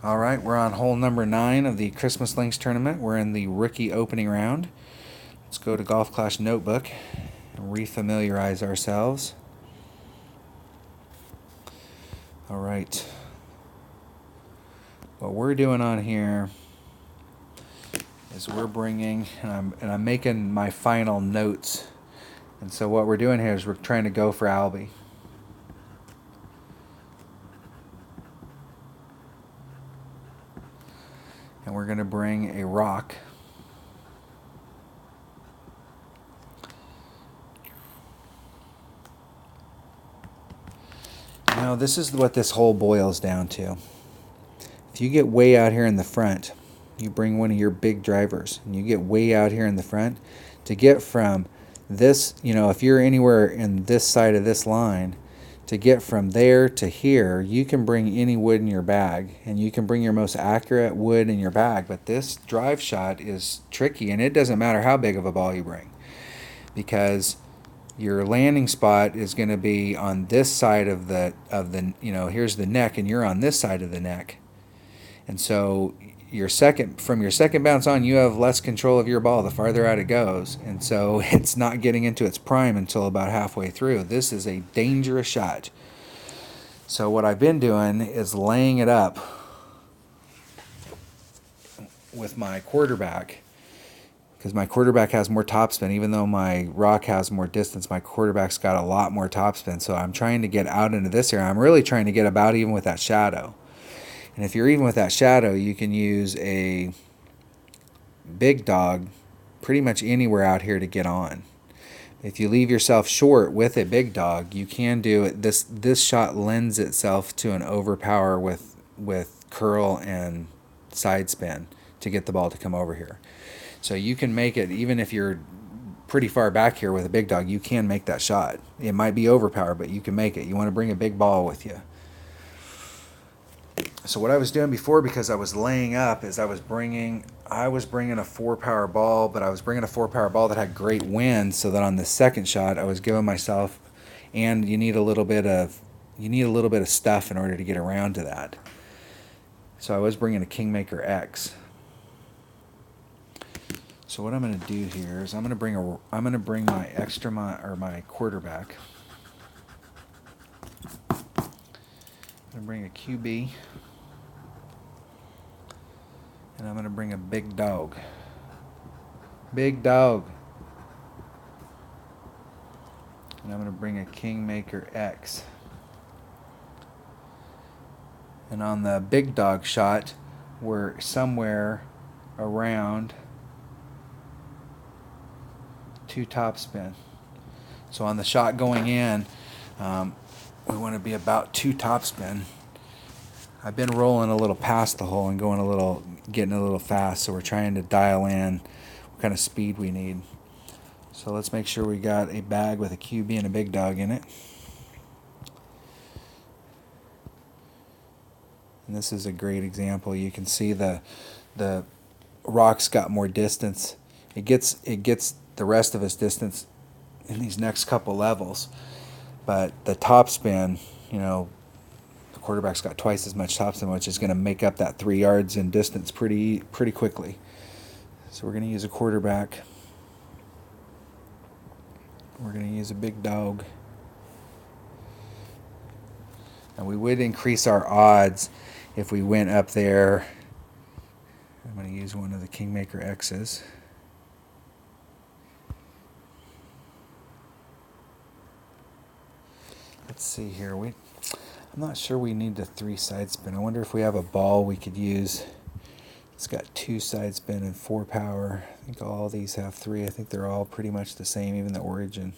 All right, we're on hole number 9 of the Christmas Links tournament. We're in the rookie opening round. Let's go to Golf Clash Notebook and refamiliarize ourselves. All right. What we're doing on here is we're bringing, and I'm making my final notes. And so what we're doing here is we're trying to go for Albie. And we're going to bring a rock. Now, this is what this hole boils down to. If you get way out here in the front, you bring one of your big drivers, and you get way out here in the front, to get from this, if you're anywhere in this side of this line, to get from there to here, you can bring any wood in your bag, and you can bring your most accurate wood in your bag, but this drive shot is tricky, and it doesn't matter how big of a ball you bring, because your landing spot is going to be on this side of the here's the neck, and you're on this side of the neck. And so from your second bounce on, you have less control of your ball the farther out it goes. And so it's not getting into its prime until about halfway through. This is a dangerous shot. So what I've been doing is laying it up with my quarterback, because my quarterback has more topspin. Even though my rock has more distance, my quarterback's got a lot more topspin. So I'm trying to get out into this area. I'm really trying to get about even with that shadow. And if you're even with that shadow, you can use a big dog pretty much anywhere out here to get on. If you leave yourself short with a big dog, you can do it. This shot lends itself to an overpower with curl and side spin to get the ball to come over here. So you can make it, even if you're pretty far back here with a big dog, you can make that shot. It might be overpower, but you can make it. You want to bring a big ball with you. So what I was doing before, because I was laying up, is I was bringing a 4-power ball, but I was bringing a 4-power ball that had great wind, so that on the second shot I was giving myself, and you need a little bit of stuff in order to get around to that. So I was bringing a Kingmaker X. So what I'm going to do here is I'm going to bring my quarterback. I'm going to bring a QB. And I'm going to bring a big dog. Big dog. And I'm going to bring a Kingmaker X. And on the big dog shot, we're somewhere around 2 topspin. So on the shot going in, we want to be about 2 topspin. I've been rolling a little past the hole and getting a little fast, so we're trying to dial in what kind of speed we need. So let's make sure we got a bag with a QB and a big dog in it. And this is a great example. You can see the rock's got more distance. It gets the rest of its distance in these next couple levels, but the topspin, the quarterback's got twice as much topspin, which is going to make up that 3 yards in distance pretty quickly. So we're going to use a quarterback. We're going to use a big dog. And we would increase our odds if we went up there. I'm going to use one of the Kingmaker X's. Let's see here. I'm not sure we need the 3 side spin. I wonder if we have a ball we could use. It's got 2 side spin and 4 power. I think all these have 3. I think they're all pretty much the same, even the Origin.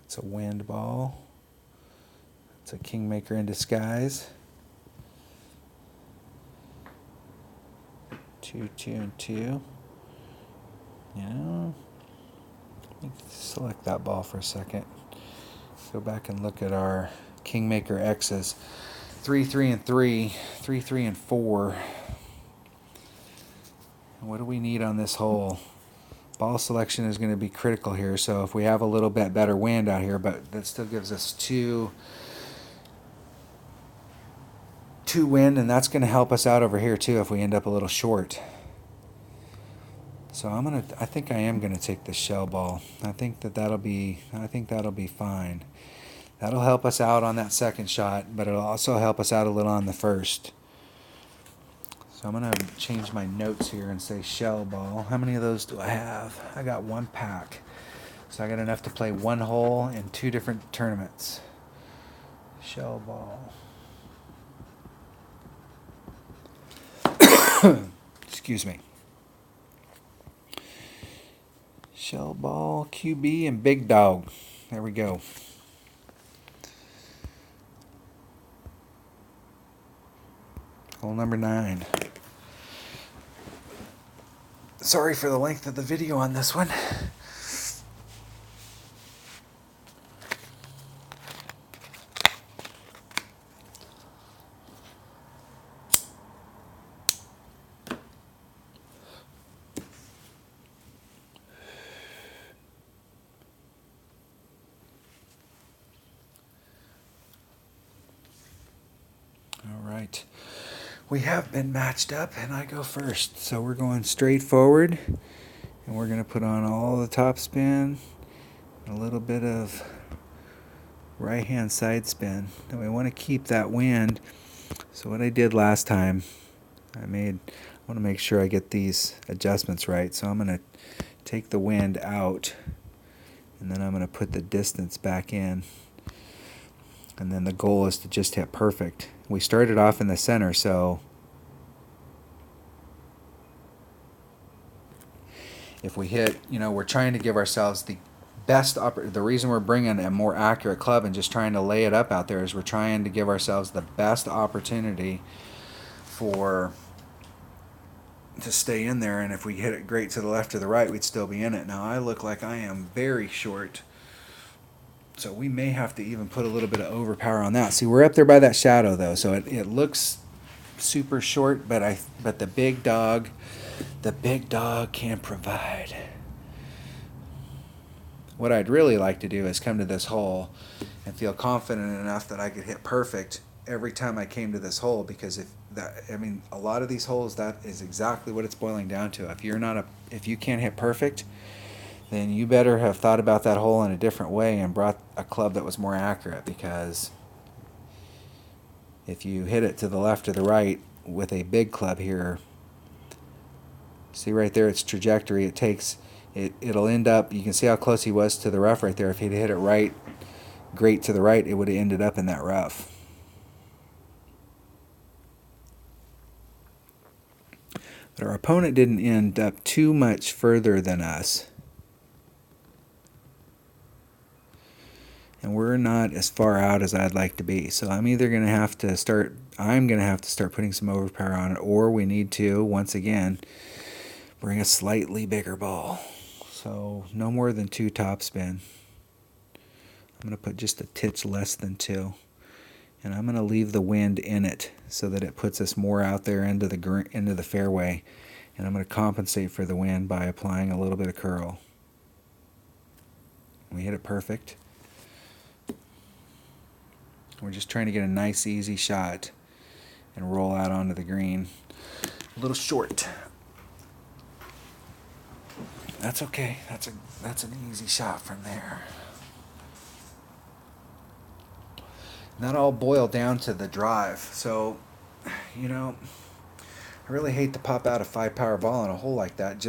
It's a wind ball. It's a Kingmaker in disguise. 2, 2, and 2. Select that ball for a second. Go back and look at our Kingmaker X's. 3, 3, and 3. 3, 3, and 4. And what do we need on this hole? Ball selection is going to be critical here. So if we have a little bit better wind out here, but that still gives us 2 2 wind, and that's going to help us out over here too if we end up a little short. So I think I am gonna take this shell ball. I think that'll be fine. That'll help us out on that second shot, but it'll also help us out a little on the first. So I'm gonna change my notes here and say shell ball. How many of those do I have? I got 1 pack. So I got enough to play 1 hole in 2 different tournaments. Shell ball. Excuse me. Shell ball, QB, and big dog. There we go. Hole number 9. Sorry for the length of the video on this one. Right. We have been matched up, and I go first. So we're going straight forward, and we're going to put on all the top spin, a little bit of right hand side spin. And we want to keep that wind. So what I did last time, I want to make sure I get these adjustments right. So I'm going to take the wind out, and then I'm going to put the distance back in. And then the goal is to just hit perfect. We started off in the center, so if we hit, we're trying to give ourselves the best the reason we're bringing a more accurate club and just trying to lay it up out there is we're trying to give ourselves the best opportunity to stay in there. And if we hit it great to the left or the right, we'd still be in it. Now I look like I am very short, so we may have to even put a little bit of overpower on that. See, we're up there by that shadow though, so it looks super short, but the big dog can provide. What I'd really like to do is come to this hole and feel confident enough that I could hit perfect every time I came to this hole, because a lot of these holes, that is exactly what it's boiling down to. If you can't hit perfect, then you better have thought about that hole in a different way and brought a club that was more accurate, because if you hit it to the left or the right with a big club here, see right there its trajectory, it'll end up, you can see how close he was to the rough right there. If he'd hit it great to the right, it would have ended up in that rough. But our opponent didn't end up too much further than us. And we're not as far out as I'd like to be. So I'm either going to have to start putting some overpower on it, or we need to, once again, bring a slightly bigger ball. So no more than 2 topspin. I'm going to put just a titch less than 2. And I'm going to leave the wind in it so that it puts us more out there into the fairway. And I'm going to compensate for the wind by applying a little bit of curl. We hit it perfect. We're just trying to get a nice easy shot and roll out onto the green. A little short. That's okay. That's an easy shot from there. And that all boiled down to the drive. So, I really hate to pop out a 5-power ball in a hole like that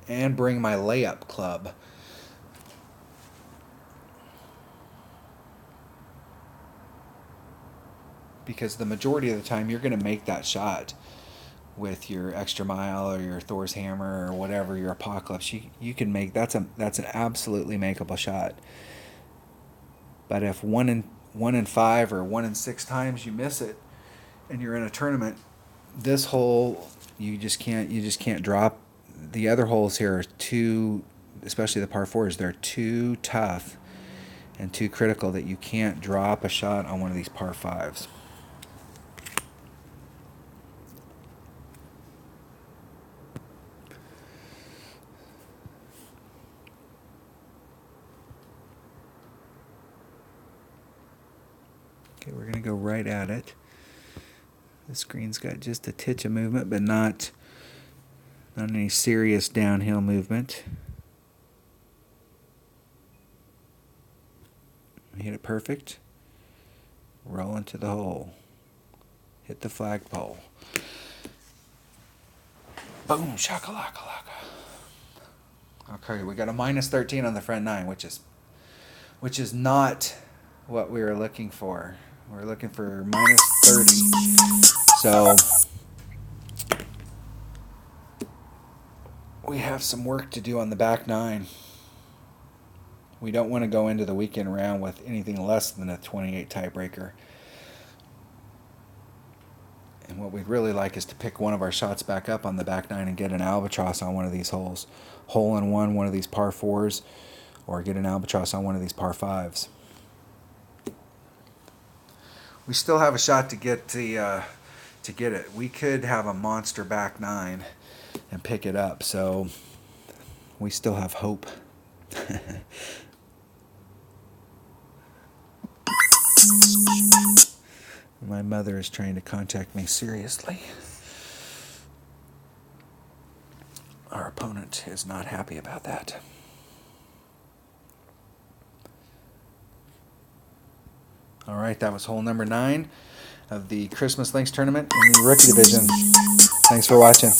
and bring my layup club. Because the majority of the time you're going to make that shot with your extra mile or your Thor's hammer or whatever, your Apocalypse. You can make that's an absolutely makeable shot. But if 1 in 5 or 1 in 6 times you miss it and you're in a tournament, this hole you just can't drop. The other holes here are too, especially the par 4s, they're too tough and too critical that you can't drop a shot on one of these par 5s. Okay, we're going to go right at it. The screen's got just a titch of movement, but not any serious downhill movement. Hit it perfect. Roll into the hole. Hit the flagpole. Boom, shakalaka. Okay, we got a minus 13 on the front nine, which is not what we were looking for. We're looking for minus 30. So we have some work to do on the back nine. We don't want to go into the weekend round with anything less than a 28 tiebreaker. And what we'd really like is to pick one of our shots back up on the back nine and get an albatross on one of these holes. Hole in one of these par fours, or get an albatross on one of these par fives. We still have a shot to get it. We could have a monster back nine and pick it up, so we still have hope. My mother is trying to contact me seriously. Our opponent is not happy about that. All right, that was hole number 9 of the Christmas Links tournament in the Rookie Division. Thanks for watching.